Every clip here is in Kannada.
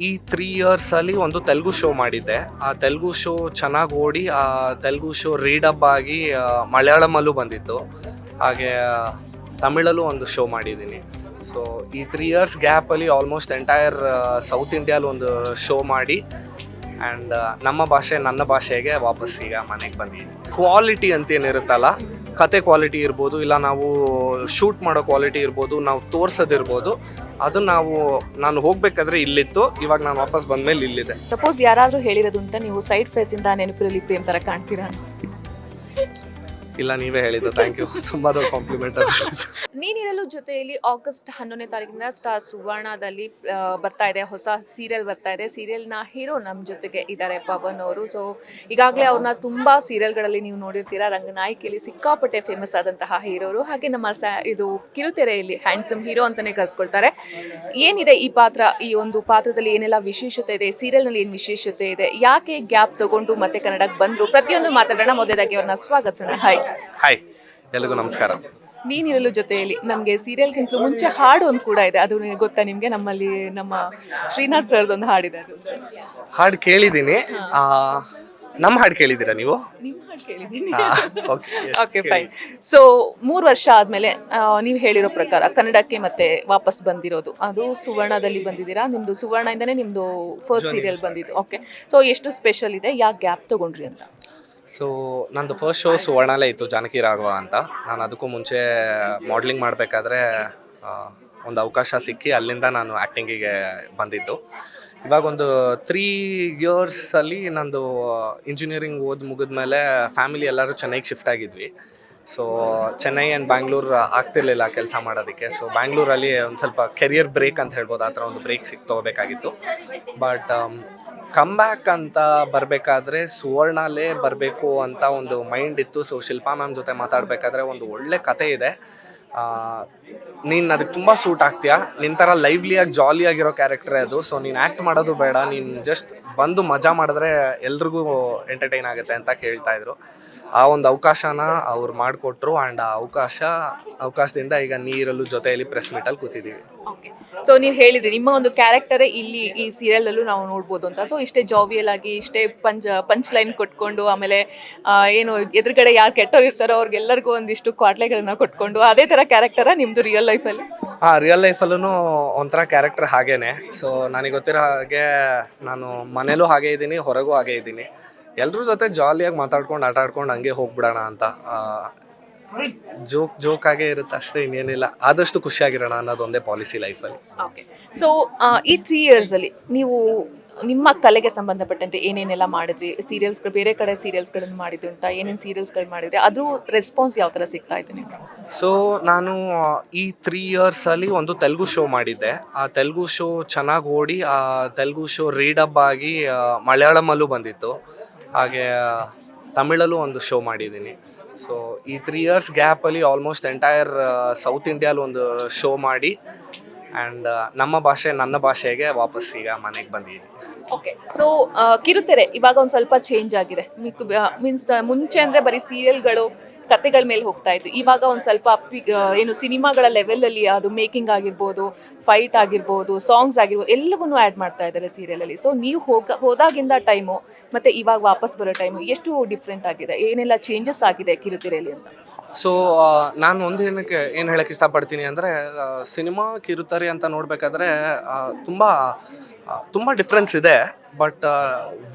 ಈ 3 ಇಯರ್ಸಲ್ಲಿ ಒಂದು ತೆಲುಗು ಶೋ ಮಾಡಿದ್ದೆ. ಆ ತೆಲುಗು ಶೋ ಚೆನ್ನಾಗಿ ಓಡಿ ಆ ತೆಲುಗು ಶೋ ರೀಡಬ್ ಆಗಿ ಮಲಯಾಳಮಲ್ಲೂ ಬಂದಿತ್ತು. ಹಾಗೆ ತಮಿಳಲ್ಲೂ ಒಂದು ಶೋ ಮಾಡಿದ್ದೀನಿ. ಸೊ ಈ 3 ಇಯರ್ಸ್ ಗ್ಯಾಪಲ್ಲಿ ಆಲ್ಮೋಸ್ಟ್ ಎಂಟೈರ್ ಸೌತ್ ಇಂಡಿಯಾಲಿ ಒಂದು ಶೋ ಮಾಡಿ ಆ್ಯಂಡ್ ನಮ್ಮ ಭಾಷೆ ನನ್ನ ಭಾಷೆಗೆ ವಾಪಸ್ ಈಗ ಮನೆಗೆ ಬಂದಿದ್ದೀನಿ. ಕ್ವಾಲಿಟಿ ಅಂತೇನಿರುತ್ತಲ್ಲ, ಕತೆ ಕ್ವಾಲಿಟಿ ಇರ್ಬೋದು, ಇಲ್ಲ ನಾವು ಶೂಟ್ ಮಾಡೋ ಕ್ವಾಲಿಟಿ ಇರ್ಬೋದು, ನಾವು ತೋರ್ಸೋದಿರ್ಬೋದು, ಅದು ನಾನು ಹೋಗ್ಬೇಕಾದ್ರೆ ಇಲ್ಲಿತ್ತು, ಇವಾಗ ನಾನು ವಾಪಸ್ ಬಂದ್ಮೇಲೆ ಇಲ್ಲಿದೆ. ಸಪೋಸ್ ಯಾರಾದರೂ ಹೇಳಿರೋದು ಅಂತ ನೀವು ಸೈಡ್ ಫೇಸ್ ಇಂದ ನೆನಪಿರಲಿ ಪ್ರೇಮ್ ತರ ಕಾಣ್ತೀರಾ? ಇಲ್ಲ, ನೀವೇ ಹೇಳಿದ್ದು. ಥ್ಯಾಂಕ್ ಯು, ತುಂಬ ದೊಡ್ಡ ಕಾಂಪ್ಲಿಮೆಂಟ್. ನೀನಿರಲು ಜೊತೆಯಲ್ಲಿ ಆಗಸ್ಟ್ 11ನೇ ತಾರೀಕಿಂದ ಸ್ಟಾರ್ ಸುವರ್ಣದಲ್ಲಿ ಬರ್ತಾ ಇದೆ, ಹೊಸ ಸೀರಿಯಲ್ ಬರ್ತಾ ಇದೆ. ಸೀರಿಯಲ್ನ ಹೀರೋ ನಮ್ಮ ಜೊತೆಗೆ ಇದ್ದಾರೆ, ಪವನ್ ಅವರು. ಸೊ ಈಗಾಗಲೇ ಅವ್ರನ್ನ ತುಂಬ ಸೀರಿಯಲ್ಗಳಲ್ಲಿ ನೀವು ನೋಡಿರ್ತೀರಾ. ರಂಗನಾಯಕಿಯಲ್ಲಿ ಸಿಕ್ಕಾಪಟ್ಟೆ ಫೇಮಸ್ ಆದಂತಹ ಹೀರೋರು. ಹಾಗೆ ನಮ್ಮ ಇದು ಕಿರುತೆರೆಯಲ್ಲಿ ಹ್ಯಾಂಡ್ಸಮ್ ಹೀರೋ ಅಂತಲೇ ಕರೆಸ್ಕೊಳ್ತಾರೆ. ಏನಿದೆ ಈ ಪಾತ್ರ, ಈ ಒಂದು ಪಾತ್ರದಲ್ಲಿ ಏನೆಲ್ಲ ವಿಶೇಷತೆ ಇದೆ, ಸೀರಿಯಲ್ನಲ್ಲಿ ಏನು ವಿಶೇಷತೆ ಇದೆ, ಯಾಕೆ ಗ್ಯಾಪ್ ತಗೊಂಡು ಮತ್ತೆ ಕನ್ನಡಕ್ಕೆ ಬಂದರು, ಪ್ರತಿಯೊಂದು ಮಾತಾಡೋಣ. ಮೊದಲಾಗಿ ಅವ್ರನ್ನ ಸ್ವಾಗತಿಸೋಣ. ಹಾಯ್, ಎಲ್ರಿಗೂ ನಮಸ್ಕಾರ. ನೀನಿರಲು ಜೊತೆಯಲ್ಲಿ ನಮಗೆ ಸೀರಿಯಲ್ಗಿಂತಲೂ ಮುಂಚೆ ಹಾಡು ಒಂದು ಕೂಡ ಇದೆ, ಅದು ನಿಮಗೆ ಗೊತ್ತಾ? ನಿಮಗೆ ನಮ್ಮಲ್ಲಿ ನಮ್ಮ ಶ್ರೀನಾಥ್ ಸರ್ದು ಒಂದು ಹಾಡಿದೆ. ಅದು ಹಾಡು ಕೇಳಿದ್ದೀನಿ. ನಮ್ಮ ಹಾಡು ಕೇಳಿದ್ದೀರಾ ನೀವು? ನಿಮ್ಮ ಹಾಡು ಕೇಳಿದ್ದೀನಿ. Okay, okay, fine. ಸೊ 3 ವರ್ಷ ಆದಮೇಲೆ ನೀವು ಹೇಳಿರೋ ಪ್ರಕಾರ ಕನ್ನಡಕ್ಕೆ ಮತ್ತೆ ವಾಪಸ್ ಬಂದಿರೋದು, ಅದು ಸುವರ್ಣದಲ್ಲಿ ಬಂದಿದ್ದೀರಾ. ನಿಮ್ಮದು ಸುವರ್ಣದಿಂದನೇ ನಿಮ್ಮದು ಫಸ್ಟ್ ಸೀರಿಯಲ್ ಬಂದಿದ್ದು. ಓಕೆ, ಸೊ ಎಷ್ಟು ಸ್ಪೆಷಲ್ ಇದೆ, ಯಾಕೆ ಗ್ಯಾಪ್ ತೊಗೊಂಡ್ರಿ ಅಂತ? ಸೊ ನಂದು ಫಸ್ಟ್ ಶೋ ಸುವರ್ಣಲ್ಲೇ ಇತ್ತು, ಜಾನಕಿ ರಾಘವ ಅಂತ. ನಾನು ಅದಕ್ಕೂ ಮುಂಚೆ ಮಾಡ್ಲಿಂಗ್ ಮಾಡಬೇಕಾದ್ರೆ ಒಂದು ಅವಕಾಶ ಸಿಕ್ಕಿ ಅಲ್ಲಿಂದ ನಾನು ಆ್ಯಕ್ಟಿಂಗಿಗೆ ಬಂದಿದ್ದು. ಇವಾಗ ಒಂದು 3 ಇಯರ್ಸಲ್ಲಿ ನಂದು ಇಂಜಿನಿಯರಿಂಗ್ ಮುಗಿದ್ಮೇಲೆ ಫ್ಯಾಮಿಲಿ ಎಲ್ಲರೂ ಚೆನ್ನೈಗೆ ಶಿಫ್ಟ್ ಆಗಿದ್ವಿ. ಸೊ ಚೆನ್ನೈ ಆ್ಯಂಡ್ ಬ್ಯಾಂಗ್ಳೂರು ಆಗ್ತಿರ್ಲಿಲ್ಲ ಕೆಲಸ ಮಾಡೋದಕ್ಕೆ. ಸೊ ಬ್ಯಾಂಗ್ಳೂರಲ್ಲಿ ಒಂದು ಸ್ವಲ್ಪ ಕೆರಿಯರ್ ಬ್ರೇಕ್ ಅಂತ ಹೇಳ್ಬೋದು, ಆ ಥರ ಒಂದು ಬ್ರೇಕ್ ತೊಗೋಬೇಕಾಗಿತ್ತು. ಬಟ್ ಕಮ್ ಬ್ಯಾಕ್ ಅಂತ ಬರಬೇಕಾದ್ರೆ ಸುವರ್ಣಲ್ಲೇ ಬರಬೇಕು ಅಂತ ಒಂದು ಮೈಂಡ್ ಇತ್ತು. ಸೊ ಶಿಲ್ಪಾ ಮ್ಯಾಮ್ ಜೊತೆ ಮಾತಾಡಬೇಕಾದ್ರೆ ಒಂದು ಒಳ್ಳೆ ಕತೆ ಇದೆ, ನೀನು ಅದಕ್ಕೆ ತುಂಬ ಸೂಟ್ ಆಗ್ತೀಯಾ, ನಿನ್ನ ಥರ ಲೈವ್ಲಿಯಾಗಿ ಜಾಲಿಯಾಗಿರೋ ಕ್ಯಾರೆಕ್ಟ್ರೇ ಅದು. ಸೊ ನೀನು ಆ್ಯಕ್ಟ್ ಮಾಡೋದು ಬೇಡ, ನೀನು ಜಸ್ಟ್ ಬಂದು ಮಜಾ ಮಾಡಿದ್ರೆ ಎಲ್ರಿಗೂ ಎಂಟರ್ಟೈನ್ ಆಗುತ್ತೆ ಅಂತ ಹೇಳ್ತಾಯಿದ್ರು. ಆ ಒಂದು ಅವಕಾಶನ ಅವ್ರು ಮಾಡಿಕೊಟ್ರು. ಆ್ಯಂಡ್ ಆ ಅವಕಾಶದಿಂದ ಈಗ ನೀರಲ್ಲೂ ಜೊತೆಯಲ್ಲಿ ಪ್ರೆಸ್ ಮೀಟಲ್ಲಿ ಕೂತಿದ್ದೀವಿ. ಓಕೆ, ಸೊ ನೀವು ಹೇಳಿದ್ರಿ ನಿಮ್ಮ ಒಂದು ಕ್ಯಾರೆಕ್ಟರೇ ಇಲ್ಲಿ ಈ ಸೀರಿಯಲಲ್ಲೂ ನಾವು ನೋಡ್ಬೋದು ಅಂತ. ಸೊ ಇಷ್ಟೇ ಜಾವಿಯಲ್ ಆಗಿ, ಇಷ್ಟೇ ಪಂಚ್ ಲೈನ್ ಕೊಟ್ಕೊಂಡು, ಆಮೇಲೆ ಏನು ಎದುರುಗಡೆ ಯಾರು ಕೆಟ್ಟವ್ರು ಇರ್ತಾರೋ ಅವ್ರಿಗೆಲ್ಲರಿಗೂ ಒಂದಿಷ್ಟು ಕ್ವಾಟ್ಲೆಗಳನ್ನ ಕೊಟ್ಕೊಂಡು, ಅದೇ ಥರ ಕ್ಯಾರೆಕ್ಟರ ನಿಮ್ಮದು ರಿಯಲ್ ಲೈಫಲ್ಲಿ? ರಿಯಲ್ ಲೈಫಲ್ಲೂ ಒಂಥರ ಕ್ಯಾರೆಕ್ಟರ್ ಹಾಗೇನೆ. ಸೊ ನನಗೆ ಗೊತ್ತಿರೋ ಹಾಗೆ ನಾನು ಮನೇಲೂ ಹಾಗೇ ಇದ್ದೀನಿ, ಹೊರಗೂ ಹಾಗೇ ಇದ್ದೀನಿ. ಎಲ್ಲರ ಜೊತೆ ಜಾಲಿಯಾಗಿ ಮಾತಾಡ್ಕೊಂಡು ಆಟ ಆಡ್ಕೊಂಡು ಹಂಗೆ ಹೋಗ್ಬಿಡೋಣ ಅಂತ. ಜೋಕಾಗೇ ಇರುತ್ತೆ ಅಷ್ಟೇ, ಇನ್ನೇನಿಲ್ಲ. ಆದಷ್ಟು ಖುಷಿಯಾಗಿರೋಣ ಅನ್ನೋದು ಒಂದೇ ಪಾಲಿಸಿ ಲೈಫಲ್ಲಿ. ಓಕೆ, ಸೊ ಈ 3 ಇಯರ್ಸಲ್ಲಿ ನೀವು ನಿಮ್ಮ ಕಲೆಗೆ ಸಂಬಂಧಪಟ್ಟಂತೆ ಏನೇನೆಲ್ಲ ಮಾಡಿದ್ರಿ? ಸೀರಿಯಲ್ಸ್ಗಳು, ಬೇರೆ ಕಡೆ ಸೀರಿಯಲ್ಸ್ಗಳನ್ನು ಮಾಡಿದ್ದುಂಟ, ಏನೇನು ಸೀರಿಯಲ್ಸ್ಗಳು ಮಾಡಿದ್ರಿ, ಅದು ರೆಸ್ಪಾನ್ಸ್ ಯಾವ ಥರ ಸಿಗ್ತಾ ಇತ್ತು ನಿಮಗೆ? ಸೊ ನಾನು ಈ 3 ಇಯರ್ಸಲ್ಲಿ ಒಂದು ತೆಲುಗು ಶೋ ಮಾಡಿದ್ದೆ. ಆ ತೆಲುಗು ಶೋ ಚೆನ್ನಾಗಿ ಓಡಿ ಆ ತೆಲುಗು ಶೋ ರೀಡಬ್ ಆಗಿ ಮಲಯಾಳಮಲ್ಲೂ ಬಂದಿತ್ತು. ಹಾಗೆ ತಮಿಳಲ್ಲೂ ಒಂದು ಶೋ ಮಾಡಿದ್ದೀನಿ. ಸೊ ಈ 3 ಇಯರ್ಸ್ ಗ್ಯಾಪಲ್ಲಿ ಆಲ್ಮೋಸ್ಟ್ ಎಂಟೈರ್ ಸೌತ್ ಇಂಡಿಯಾಲಿ ಒಂದು ಶೋ ಮಾಡಿ ಆ್ಯಂಡ್ ನಮ್ಮ ಭಾಷೆ ನನ್ನ ಭಾಷೆಗೆ ವಾಪಸ್ ಈಗ ಮನೆಗೆ ಬಂದಿದ್ದೀನಿ. ಓಕೆ, ಸೊ ಕಿರುತೆರೆ ಇವಾಗ ಒಂದು ಸ್ವಲ್ಪ ಚೇಂಜ್ ಆಗಿದೆ. ಮೀನ್ಸ್ ಮುಂಚೆ ಅಂದರೆ ಬರೀ ಸೀರಿಯಲ್ಗಳು, ಕತೆಗಳ ಮೇಲೆ ಹೋಗ್ತಾ ಇತ್ತು. ಇವಾಗ ಒಂದು ಸ್ವಲ್ಪ ಏನು ಸಿನಿಮಾಗಳ ಲೆವೆಲಲ್ಲಿ ಅದು ಮೇಕಿಂಗ್ ಆಗಿರ್ಬೋದು, ಫೈಟ್ ಆಗಿರ್ಬೋದು, ಸಾಂಗ್ಸ್ ಆಗಿರ್ಬೋದು, ಎಲ್ಲವನ್ನೂ ಆ್ಯಡ್ ಮಾಡ್ತಾ ಇದ್ದಾರೆ ಸೀರಿಯಲಲ್ಲಿ. ಸೊ ನೀವು ಹೋದಾಗಿಂದ ಟೈಮು ಮತ್ತು ಇವಾಗ ವಾಪಸ್ ಬರೋ ಟೈಮು ಎಷ್ಟು ಡಿಫ್ರೆಂಟ್ ಆಗಿದೆ, ಏನೆಲ್ಲ ಚೇಂಜಸ್ ಆಗಿದೆ ಕಿರುತೆರೆಯಲ್ಲಿ ಅಂತ? ಸೊ ನಾನು ಒಂದು ಏನು ಹೇಳೋಕ್ಕೆ ಇಷ್ಟಪಡ್ತೀನಿ ಅಂದರೆ, ಸಿನಿಮಾ ಕಿರುತೆರೆ ಅಂತ ನೋಡಬೇಕಾದ್ರೆ ತುಂಬ ಡಿಫ್ರೆನ್ಸ್ ಇದೆ. ಬಟ್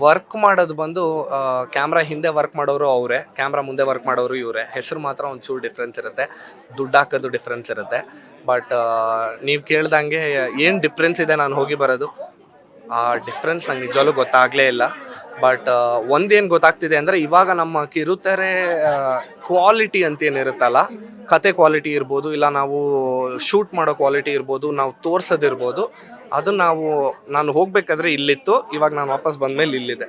ವರ್ಕ್ ಮಾಡೋದು ಬಂದು ಕ್ಯಾಮ್ರಾ ಹಿಂದೆ ವರ್ಕ್ ಮಾಡೋರು ಅವರೇ, ಕ್ಯಾಮ್ರಾ ಮುಂದೆ ವರ್ಕ್ ಮಾಡೋರು ಇವರೇ. ಹೆಸರು ಮಾತ್ರ ಒಂಚೂರು ಡಿಫ್ರೆನ್ಸ್ ಇರುತ್ತೆ, ದುಡ್ಡು ಹಾಕೋದು ಡಿಫ್ರೆನ್ಸ್ ಇರುತ್ತೆ. ಬಟ್ ನೀವು ಕೇಳ್ದಂಗೆ ಏನು ಡಿಫ್ರೆನ್ಸ್ ಇದೆ ನಾನು ಹೋಗಿ ಬರೋದು, ಆ ಡಿಫ್ರೆನ್ಸ್ ನಂಗೆ ನಿಜವಾಗ್ಲೂ ಗೊತ್ತಾಗಲೇ ಇಲ್ಲ. ಬಟ್ ಒಂದೇನು ಗೊತ್ತಾಗ್ತಿದೆ ಅಂದರೆ, ಇವಾಗ ನಮ್ಮ ಕಿರುತೆರೆ ಕ್ವಾಲಿಟಿ ಅಂತೇನಿರುತ್ತಲ್ಲ, ಕತೆ ಕ್ವಾಲಿಟಿ ಇರ್ಬೋದು, ಇಲ್ಲ ನಾವು ಶೂಟ್ ಮಾಡೋ ಕ್ವಾಲಿಟಿ ಇರ್ಬೋದು, ನಾವು ತೋರ್ಸೋದಿರ್ಬೋದು, ಅದು ನಾನು ಹೋಗ್ಬೇಕಾದ್ರೆ ಇಲ್ಲಿತ್ತು, ಇವಾಗ ನಾನು ವಾಪಸ್ ಬಂದಮೇಲೆ ಇಲ್ಲಿದೆ.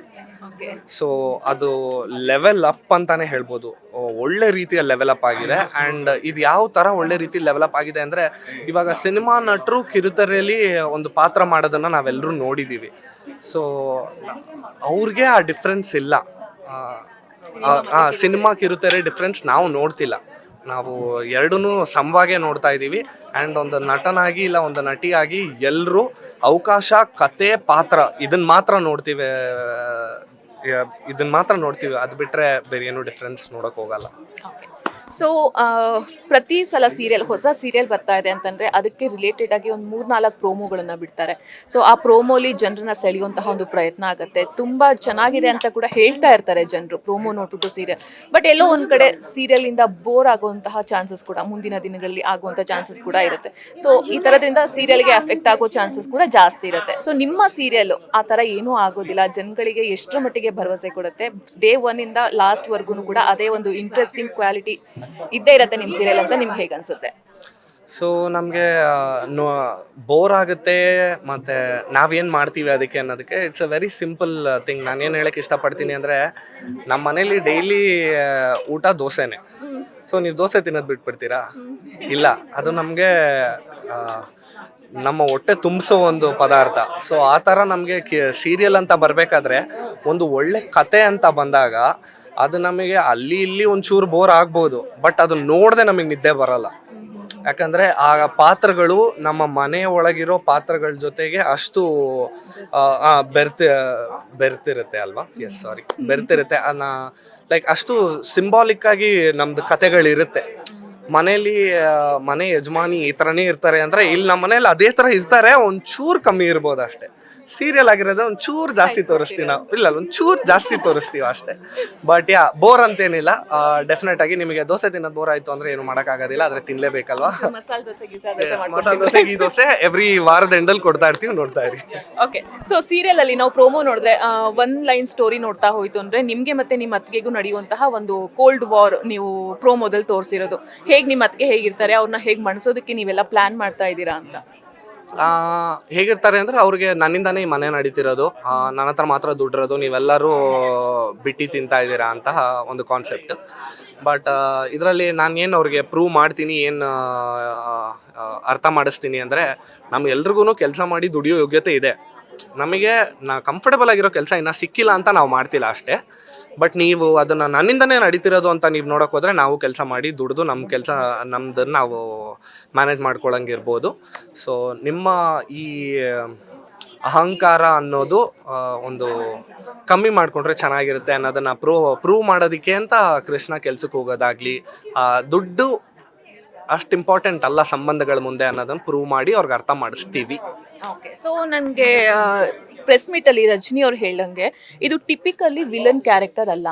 ಸೊ ಅದು ಲೆವೆಲ್ ಅಪ್ ಅಂತಾನೆ ಹೇಳ್ಬೋದು. ಒಳ್ಳೆ ರೀತಿಯ ಲೆವೆಲ್ ಅಪ್ ಆಗಿದೆ. ಆ್ಯಂಡ್ ಇದು ಯಾವ ಥರ ಒಳ್ಳೆ ರೀತಿ ಲೆವೆಲ್ ಅಪ್ ಆಗಿದೆ ಅಂದರೆ, ಇವಾಗ ಸಿನಿಮಾ ನಟರು ಕಿರುತೆರೆಯಲ್ಲಿ ಒಂದು ಪಾತ್ರ ಮಾಡೋದನ್ನು ನಾವೆಲ್ಲರೂ ನೋಡಿದ್ದೀವಿ. ಸೊ ಅವ್ರಿಗೆ ಆ ಡಿಫ್ರೆನ್ಸ್ ಇಲ್ಲ. ಸಿನಿಮಾ ಕಿರುತೆರೆ ಡಿಫ್ರೆನ್ಸ್ ನಾವು ನೋಡ್ತಿಲ್ಲ. ನಾವು ಎರಡೂ ಸಮವಾಗೇ ನೋಡ್ತಾ ಇದ್ದೀವಿ. ಆ್ಯಂಡ್ ಒಂದು ನಟನಾಗಿ ಇಲ್ಲ ಒಂದು ನಟಿಯಾಗಿ ಎಲ್ಲರೂ ಅವಕಾಶ, ಕತೆ, ಪಾತ್ರ ಇದನ್ನು ಮಾತ್ರ ನೋಡ್ತೀವಿ. ಅದು ಬಿಟ್ಟರೆ ಬೇರೆ ಏನೂ ಡಿಫ್ರೆನ್ಸ್ ನೋಡೋಕೆ ಹೋಗಲ್ಲ. ಸೊ ಪ್ರತಿ ಸಲ ಹೊಸ ಸೀರಿಯಲ್ ಬರ್ತಾ ಇದೆ ಅಂತಂದ್ರೆ ಅದಕ್ಕೆ ರಿಲೇಟೆಡ್ ಆಗಿ ಒಂದು 3-4 ಪ್ರೋಮೋಗಳನ್ನ ಬಿಡ್ತಾರೆ. ಸೊ ಆ ಪ್ರೋಮೋಲಿ ಜನರನ್ನ ಸೆಳೆಯುವಂತಹ ಒಂದು ಪ್ರಯತ್ನ ಆಗುತ್ತೆ. ತುಂಬಾ ಚೆನ್ನಾಗಿದೆ ಅಂತ ಕೂಡ ಹೇಳ್ತಾ ಇರ್ತಾರೆ ಜನರು ಪ್ರೋಮೋ ನೋಡ್ಬಿಟ್ಟು ಸೀರಿಯಲ್. ಬಟ್ ಎಲ್ಲೋ ಒಂದ್ ಕಡೆ ಸೀರಿಯಲ್ ಇಂದ ಬೋರ್ ಆಗುವಂತಹ ಚಾನ್ಸಸ್ ಕೂಡ ಮುಂದಿನ ದಿನಗಳಲ್ಲಿ ಆಗುವಂತಹ ಚಾನ್ಸಸ್ ಕೂಡ ಇರುತ್ತೆ. ಸೊ ಈ ತರದಿಂದ ಸೀರಿಯಲ್ಗೆ ಅಫೆಕ್ಟ್ ಆಗೋ ಚಾನ್ಸಸ್ ಕೂಡ ಜಾಸ್ತಿ ಇರುತ್ತೆ. ಸೊ ನಿಮ್ಮ ಸೀರಿಯಲ್ ಆ ತರ ಏನೂ ಆಗೋದಿಲ್ಲ, ಜನಗಳಿಗೆ ಎಷ್ಟರ ಮಟ್ಟಿಗೆ ಭರವಸೆ ಕೊಡುತ್ತೆ, ಡೇ 1 ಇಂದ ಲಾಸ್ಟ್ ವರ್ಗು ಕೂಡ ಅದೇ ಒಂದು ಇಂಟ್ರೆಸ್ಟಿಂಗ್ ಕ್ವಾಲಿಟಿ ಇದ್ದೇ ಇರುತ್ತೆ ನಿಮ್ಮ ಸೀರಿಯಲ್ ಅಂತ ನಿಮ್ಗೆ ಹೇಗೆ ಅನ್ಸುತ್ತೆ? ಸೊ ನಮಗೆ ಬೋರ್ ಆಗುತ್ತೆ, ಮತ್ತು ನಾವೇನು ಮಾಡ್ತೀವಿ ಅದಕ್ಕೆ ಅನ್ನೋದಕ್ಕೆ it's a very simple thing. ನಾನೇನು ಹೇಳೋಕ್ಕೆ ಇಷ್ಟಪಡ್ತೀನಿ ಅಂದರೆ, ನಮ್ಮ ಮನೇಲಿ ಡೈಲಿ ಊಟ ದೋಸೆನೇ. ಸೊ ನೀವು ದೋಸೆ ತಿನ್ನೋದು ಬಿಟ್ಬಿಡ್ತೀರಾ? ಇಲ್ಲ, ಅದು ನಮಗೆ ನಮ್ಮ ಹೊಟ್ಟೆ ತುಂಬಿಸೋ ಒಂದು ಪದಾರ್ಥ. ಸೊ ಆ ಥರ ನಮಗೆ ಸೀರಿಯಲ್ ಅಂತ ಬರಬೇಕಾದ್ರೆ ಒಂದು ಒಳ್ಳೆ ಕತೆ ಅಂತ ಬಂದಾಗ ಅದು ನಮಗೆ ಅಲ್ಲಿ ಇಲ್ಲಿ ಒಂಚೂರು ಬೋರ್ ಆಗ್ಬೋದು, ಬಟ್ ಅದು ನೋಡದೆ ನಮಗೆ ನಿದ್ದೆ ಬರಲ್ಲ. ಯಾಕಂದರೆ ಆ ಪಾತ್ರಗಳು ನಮ್ಮ ಮನೆ ಒಳಗಿರೋ ಪಾತ್ರಗಳ ಜೊತೆಗೆ ಅಷ್ಟು ಬೆರ್ತಿರುತ್ತೆ ಅಲ್ವಾ? ಬೆರ್ತಿರುತ್ತೆ. ಲೈಕ್ ಅಷ್ಟು ಸಿಂಬಾಲಿಕ್ ಆಗಿ ನಮ್ದು ಕತೆಗಳಿರುತ್ತೆ. ಮನೆ ಯಜಮಾನಿ ಈ ಥರನೇ ಇರ್ತಾರೆ ಅಂದರೆ ಇಲ್ಲಿ ನಮ್ಮ ಮನೇಲಿ ಅದೇ ಥರ ಇರ್ತಾರೆ, ಒಂಚೂರು ಕಮ್ಮಿ ಇರ್ಬೋದು ಅಷ್ಟೇ. ಸೀರಿಯಲ್ ಆಗಿರೋದು ಒಂಚೂರು ಜಾಸ್ತಿ ತೋರಿಸ್ತೀವಿ ನಾವು, ಇಲ್ಲ ಒಂಚೂರು ಜಾಸ್ತಿ ತೋರಿಸ್ತೀವಿ ಅಷ್ಟೇ. ಬಟ್ ಬೋರ್ ಅಂತೇನಿಲ್ಲ. ಡೆಫಿನೆಟ್ ಆಗಿ ನಿಮಗೆ ದೋಸೆ ತಿನ್ನೋದು ಬೋರ್ ಆಯಿತು ಅಂದರೆ ಏನು ಮಾಡೋಕ್ಕಾಗೋದಿಲ್ಲ, ಆದರೆ ತಿನ್ನಲೇಬೇಕಲ್ವಾ? ಮಸಾಲೆ ದೋಸೆ, ಈ ದೋಸೆ ಎವ್ರಿ ವಾರದ ಎಂಡಲ್ಲಿ ಕೊಡ್ತಾ ಇರ್ತೀವಿ, ನೋಡ್ತಾ ಇರಿ. ಓಕೆ, ಸೊ ಸೀರಿಯಲ್ ಅಲ್ಲಿ ನಾವು ಪ್ರೋಮೋ ನೋಡಿದ್ರೆ ಒನ್ ಲೈನ್ ಸ್ಟೋರಿ ನೋಡ್ತಾ ಹೋಯ್ತು ಅಂದ್ರೆ ನಿಮ್ಗೆ ಮತ್ತೆ ನಿಮ್ಮ ಅತ್ತಿಗೆಗೂ ನಡೆಯುವಂತಹ ಒಂದು ಕೋಲ್ಡ್ ವಾರ್ ನೀವು ಪ್ರೋಮೋದಲ್ಲಿ ತೋರಿಸಿರೋದು. ಹೇಗೆ ನಿಮ್ಮ ಅತ್ತಿಗೆ ಹೇಗಿರ್ತಾರೆ, ಅವ್ರನ್ನ ಹೇಗೆ ಮಣಿಸೋದಕ್ಕೆ ನೀವೆಲ್ಲ ಪ್ಲಾನ್ ಮಾಡ್ತಾ ಇದ್ದೀರಾ ಅಂತ? ಹೇಗಿರ್ತಾರೆ ಅಂದರೆ, ಅವ್ರಿಗೆ ನನ್ನಿಂದಾನೇ ಈ ಮನೆ ನಡೀತಿರೋದು, ನನ್ನ ಹತ್ರ ಮಾತ್ರ ದುಡ್ಡಿರೋದು, ನೀವೆಲ್ಲರೂ ಬಿಟ್ಟು ತಿಂತಾ ಇದ್ದೀರಾ ಅಂತಹ ಒಂದು ಕಾನ್ಸೆಪ್ಟ್. ಬಟ್ ಇದರಲ್ಲಿ ನಾನು ಏನು ಅವ್ರಿಗೆ ಪ್ರೂವ್ ಮಾಡ್ತೀನಿ, ಏನು ಅರ್ಥ ಮಾಡಿಸ್ತೀನಿ ಅಂದರೆ, ನಮ್ಗೆಲ್ರಿಗೂ ಕೆಲಸ ಮಾಡಿ ದುಡಿಯೋ ಯೋಗ್ಯತೆ ಇದೆ. ನಮಗೆ ಕಂಫರ್ಟಬಲ್ ಆಗಿರೋ ಕೆಲಸ ಇನ್ನೂ ಸಿಕ್ಕಿಲ್ಲ ಅಂತ ನಾವು ಮಾಡ್ತಿಲ್ಲ ಅಷ್ಟೇ. ಬಟ್ ನೀವು ಅದನ್ನು ನನ್ನಿಂದನೇ ನಡೀತಿರೋದು ಅಂತ ನೀವು ನೋಡೋಕೆ ಹೋದರೆ, ನಾವು ಕೆಲಸ ಮಾಡಿ ದುಡಿದು ನಮ್ಮದನ್ನು ನಾವು ಮ್ಯಾನೇಜ್ ಮಾಡ್ಕೊಳಂಗಿರ್ಬೋದು. ಸೊ ನಿಮ್ಮ ಈ ಅಹಂಕಾರ ಅನ್ನೋದು ಒಂದು ಕಮ್ಮಿ ಮಾಡಿಕೊಂಡ್ರೆ ಚೆನ್ನಾಗಿರುತ್ತೆ ಅನ್ನೋದನ್ನು ಪ್ರೂವ್ ಮಾಡೋದಕ್ಕೆ ಅಂತ ಕೃಷ್ಣ ಕೆಲ್ಸಕ್ಕೆ ಹೋಗೋದಾಗಲಿ, ದುಡ್ಡು ಅಷ್ಟು ಇಂಪಾರ್ಟೆಂಟ್ ಅಲ್ಲ ಸಂಬಂಧಗಳ ಮುಂದೆ ಅನ್ನೋದನ್ನು ಪ್ರೂವ್ ಮಾಡಿ ಅವ್ರಿಗೆ ಅರ್ಥ ಮಾಡಿಸ್ತೀವಿ. ಓಕೆ, ಸೊ ನನಗೆ ಪ್ರೆಸ್ ಮೀಟಲ್ಲಿ ರಜನಿ ಅವ್ರು ಹೇಳಂಗೆ ಇದು ಟಿಪಿಕಲಿ ವಿಲನ್ ಕ್ಯಾರೆಕ್ಟರ್ ಅಲ್ಲ,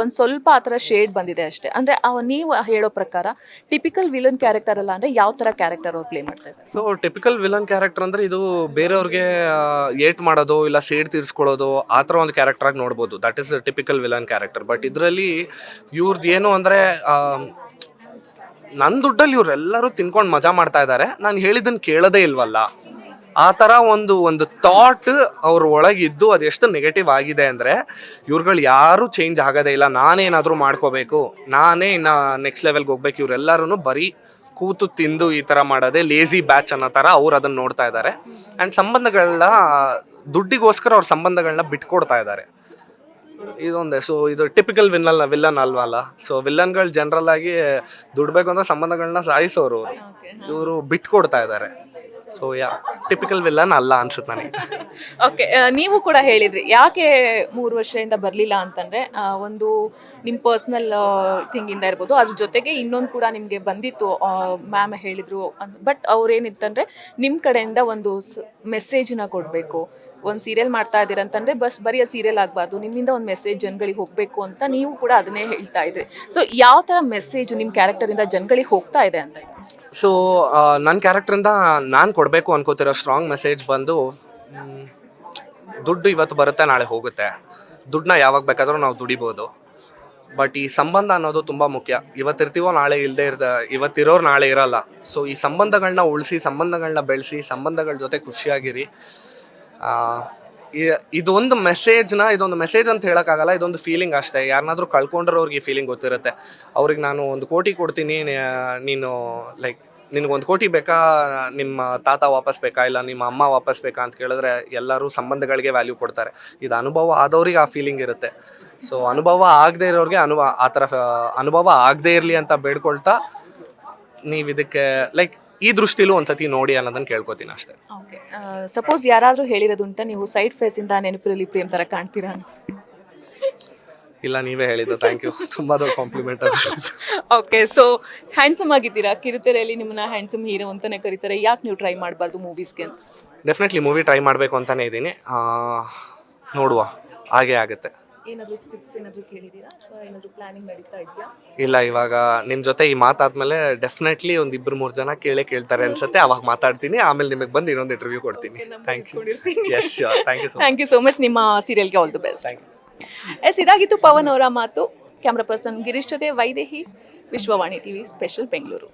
ಒಂದು ಸ್ವಲ್ಪ ಆ ಥರ ಶೇಡ್ ಬಂದಿದೆ ಅಷ್ಟೇ. ಅಂದರೆ ನೀವು ಹೇಳೋ ಪ್ರಕಾರ ಟಿಪಿಕಲ್ ವಿಲನ್ ಕ್ಯಾರೆಕ್ಟರ್ ಅಲ್ಲ ಅಂದರೆ ಯಾವ ಥರ ಕ್ಯಾರೆಕ್ಟರ್ ಅವ್ರು ಪ್ಲೇ ಮಾಡ್ತಾ ಇದ್ದಾರೆ? ಸೊ ಟಿಪಿಕಲ್ ವಿಲನ್ ಕ್ಯಾರೆಕ್ಟರ್ ಅಂದರೆ ಇದು ಬೇರೆಯವ್ರಿಗೆ ಏಟ್ ಮಾಡೋದು ಇಲ್ಲ ಸೇಡ್ ತೀರಿಸ್ಕೊಳ್ಳೋದು ಆ ಥರ ಒಂದು ಕ್ಯಾರೆಕ್ಟರಾಗಿ ನೋಡ್ಬೋದು. That is typical villain character. But ಇದರಲ್ಲಿ ಇವ್ರದ್ದು ಏನು ಅಂದರೆ, ನನ್ನ ದುಡ್ಡಲ್ಲಿ ಇವರೆಲ್ಲರೂ ತಿನ್ಕೊಂಡು ಮಜಾ ಮಾಡ್ತಾ ಇದ್ದಾರೆ, ನಾನು ಹೇಳಿದ್ದನ್ನು ಕೇಳೋದೇ ಇಲ್ವಲ್ಲ, ಆ ಥರ ಒಂದು ಥಾಟ್ ಅವ್ರ ಒಳಗಿದ್ದು ಅದೆಷ್ಟು ನೆಗೆಟಿವ್ ಆಗಿದೆ ಅಂದರೆ, ಇವ್ರುಗಳು ಯಾರೂ ಚೇಂಜ್ ಆಗೋದೇ ಇಲ್ಲ, ನಾನೇನಾದರೂ ಮಾಡ್ಕೋಬೇಕು, ನಾನೇ ಇನ್ನು ನೆಕ್ಸ್ಟ್ ಲೆವೆಲ್ಗೆ ಹೋಗ್ಬೇಕು, ಇವರೆಲ್ಲರೂ ಬರೀ ಕೂತು ತಿಂದು ಈ ಥರ ಮಾಡೋದೇ ಲೇಸಿ ಬ್ಯಾಚ್ ಅನ್ನೋ ಥರ ಅವ್ರು ಅದನ್ನು ನೋಡ್ತಾ ಇದ್ದಾರೆ. ಆ್ಯಂಡ್ ಸಂಬಂಧಗಳನ್ನ ದುಡ್ಡಿಗೋಸ್ಕರ ಅವ್ರ ಸಂಬಂಧಗಳನ್ನ ಬಿಟ್ಕೊಡ್ತಾ ಇದ್ದಾರೆ. ಇದೊಂದೇ. ಸೊ ಇದು ಟಿಪಿಕಲ್ ವಿಲ್ಲನ್ ಅಲ್ವಲ್ಲ. ಸೊ ವಿಲ್ಲನ್ಗಳು ಜನರಲ್ ಆಗಿ ದುಡ್ಬೇಕು ಅಂದ್ರೆ ಸಂಬಂಧಗಳನ್ನ ಸಾಯಿಸೋರು, ಇವರು ಬಿಟ್ಕೊಡ್ತಾ ಇದ್ದಾರೆ. ಸೊ ಟಿಪಿಕಲ್ ವಿಲ್ಲನ್ ಅಲ್ಲ ಅನ್ಸುತ್ತೆ ನನಗೆ. ಓಕೆ, ನೀವು ಕೂಡ ಹೇಳಿದ್ರಿ ಯಾಕೆ 3 ವರ್ಷದಿಂದ ಬರಲಿಲ್ಲ ಅಂತಂದರೆ, ಒಂದು ನಿಮ್ಮ ಪರ್ಸ್ನಲ್ ಥಿಂಗಿಂದ ಇರ್ಬೋದು, ಅದ್ರ ಜೊತೆಗೆ ಇನ್ನೊಂದು ಕೂಡ ನಿಮಗೆ ಬಂದಿತ್ತು, ಮ್ಯಾಮ್ ಹೇಳಿದರು. ಬಟ್ ಅವ್ರೇನಿತ್ತಂದರೆ ನಿಮ್ಮ ಕಡೆಯಿಂದ ಒಂದು ಮೆಸೇಜನ್ನ ಕೊಡಬೇಕು, ಒಂದು ಸೀರಿಯಲ್ ಮಾಡ್ತಾ ಇದ್ದೀರ ಅಂತಂದರೆ ಬರೀ ಸೀರಿಯಲ್ ಆಗಬಾರ್ದು, ನಿಮ್ಮಿಂದ ಒಂದು ಮೆಸೇಜ್ ಜನಗಳಿಗೆ ಹೋಗಬೇಕು ಅಂತ ನೀವು ಕೂಡ ಅದನ್ನೇ ಹೇಳ್ತಾ ಇದ್ರಿ. ಸೊ ಯಾವ ಥರ ಮೆಸೇಜು ನಿಮ್ಮ ಕ್ಯಾರೆಕ್ಟರಿಂದ ಜನಗಳಿಗೆ ಹೋಗ್ತಾ ಇದೆ ಅಂತ? ಸೊ ನನ್ನ ಕ್ಯಾರೆಕ್ಟ್ರಿಂದ ನಾನು ಕೊಡಬೇಕು ಅನ್ಕೋತಿರೋ ಸ್ಟ್ರಾಂಗ್ ಮೆಸೇಜ್ ಬಂದು, ದುಡ್ಡು ಇವತ್ತು ಬರುತ್ತೆ ನಾಳೆ ಹೋಗುತ್ತೆ, ದುಡ್ಡನ್ನ ಯಾವಾಗ ಬೇಕಾದರೂ ನಾವು ದುಡಿಬೋದು, ಬಟ್ ಈ ಸಂಬಂಧ ಅನ್ನೋದು ತುಂಬ ಮುಖ್ಯ. ಇವತ್ತಿರ್ತೀವೋ ನಾಳೆ ಇವತ್ತಿರೋರು ನಾಳೆ ಇರಲ್ಲ. ಸೊ ಈ ಸಂಬಂಧಗಳನ್ನ ಉಳಿಸಿ, ಸಂಬಂಧಗಳನ್ನ ಬೆಳೆಸಿ, ಸಂಬಂಧಗಳ ಜೊತೆ ಖುಷಿಯಾಗಿರಿ. ಇದೊಂದು ಮೆಸೇಜ್ ಅಂತ ಹೇಳೋಕ್ಕಾಗಲ್ಲ, ಇದೊಂದು ಫೀಲಿಂಗ್ ಅಷ್ಟೇ. ಯಾರನ್ನಾದ್ರೂ ಕಳ್ಕೊಂಡ್ರೆ ಅವ್ರಿಗೆ ಈ ಫೀಲಿಂಗ್ ಗೊತ್ತಿರುತ್ತೆ. ಅವ್ರಿಗೆ ನಾನು 1 ಕೋಟಿ ಕೊಡ್ತೀನಿ, ನೀನು ಲೈಕ್ ನಿನಗೊಂದು ಕೋಟಿ ಬೇಕಾ, ನಿಮ್ಮ ತಾತ ವಾಪಸ್ ಬೇಕಾ, ಇಲ್ಲ ನಿಮ್ಮ ಅಮ್ಮ ವಾಪಸ್ ಬೇಕಾ ಅಂತ ಕೇಳಿದ್ರೆ ಎಲ್ಲರೂ ಸಂಬಂಧಗಳಿಗೆ ವ್ಯಾಲ್ಯೂ ಕೊಡ್ತಾರೆ. ಇದು ಅನುಭವ ಆದವ್ರಿಗೆ ಆ ಫೀಲಿಂಗ್ ಇರುತ್ತೆ. ಸೊ ಅನುಭವ ಆಗದೆ ಇರೋರಿಗೆ ಆ ಥರ ಅನುಭವ ಆಗದೇ ಇರಲಿ ಅಂತ ಬೇಡ್ಕೊಳ್ತಾ ನೀವು ಇದಕ್ಕೆ ಲೈಕ್ ಈ ದೃಷ್ಟಿಲೂ ಒಂದ್ಸತಿ ನೋಡಿ ಅನ್ನೋದನ್ನು ಕೇಳ್ಕೊತೀನಿ ಅಷ್ಟೇ. ಓಕೆ, ಸಪೋಸ್ ಯಾರಾದರೂ ಹೇಳಿರೋದುಂಟ ನೀವು ಸೈಡ್ ಫೇಸಿಂದ ನೆನಪಿರಲಿ ಪ್ರೇಮ್ ಥರ ಕಾಣ್ತೀರಾ ಅಂತ? ಇಲ್ಲ, ನೀವೇ ಹೇಳಿದ್ದು. ಥ್ಯಾಂಕ್ ಯು, ತುಂಬ ದೊಡ್ಡ ಕಾಂಪ್ಲಿಮೆಂಟ್ ಆಗುತ್ತೆ. ಓಕೆ, ಸೊ ಹ್ಯಾಂಡ್ಸಮ್ ಆಗಿದ್ದೀರಾ, ಕಿರುತೆರೆಯಲ್ಲಿ ನಿಮ್ಮನ್ನ ಹ್ಯಾಂಡ್ಸಮ್ ಹೀರೋ ಅಂತಾನೆ ಕರೀತಾರೆ. ಯಾಕೆ ನೀವು ಟ್ರೈ ಮಾಡಬಾರ್ದು ಮೂವೀಸ್ಗೆ ಅಂತ? ಡೆಫಿನೆಟ್ಲಿ ಮೂವಿ ಟ್ರೈ ಮಾಡಬೇಕು ಅಂತಲೇ ಇದ್ದೀನಿ. ನೋಡುವ, ಹಾಗೇ ಆಗುತ್ತೆ. ಏನಾದರೂ ಸ್ಕ್ರಿಪ್ಟ್ಸ್ ಏನಾದರೂ ಕೇಳಿದ್ದೀರಾ ಅಥವಾ ಏನಾದರೂ ಪ್ಲಾನಿಂಗ್ ನಡೀತಾ ಇದೆಯಾ? ಇಲ್ಲ, ಇವಾಗ ನಿಮ್ಮ ಜೊತೆ ಈ ಮಾತಾದ್ಮೇಲೆ ಡೆಫಿನೆಟ್ಲಿ ಒಂದು 2-3 ಜನ ಕೇಳ್ತಾರೆ ಅನ್ಸುತ್ತೆ. ಅವಾಗ ಮಾತಾಡ್ತೀನಿ, ಆಮೇಲೆ ನಿಮಗೆ ಬಂದು ಇನ್ನೊಂದು ಇಂಟರ್ವ್ಯೂ ಕೊಡ್ತೀನಿ. Thank you. Yes, sure. Thank you so much. ನಿಮ್ಮ ಸೀರಿಯಲ್ಗೆ all the best. Thank you. Yes, ಇದಾಗಿತ್ತು ಪವನ್ ಅವರ ಮಾತು. ಕ್ಯಾಮ್ರಾ ಪರ್ಸನ್ ಗಿರೀಶ್ ಜೊತೆ ವೈದೇಹಿ, ವಿಶ್ವವಾಣಿ ಟಿವಿ ಸ್ಪೆಷಲ್ ಬೆಂಗಳೂರು.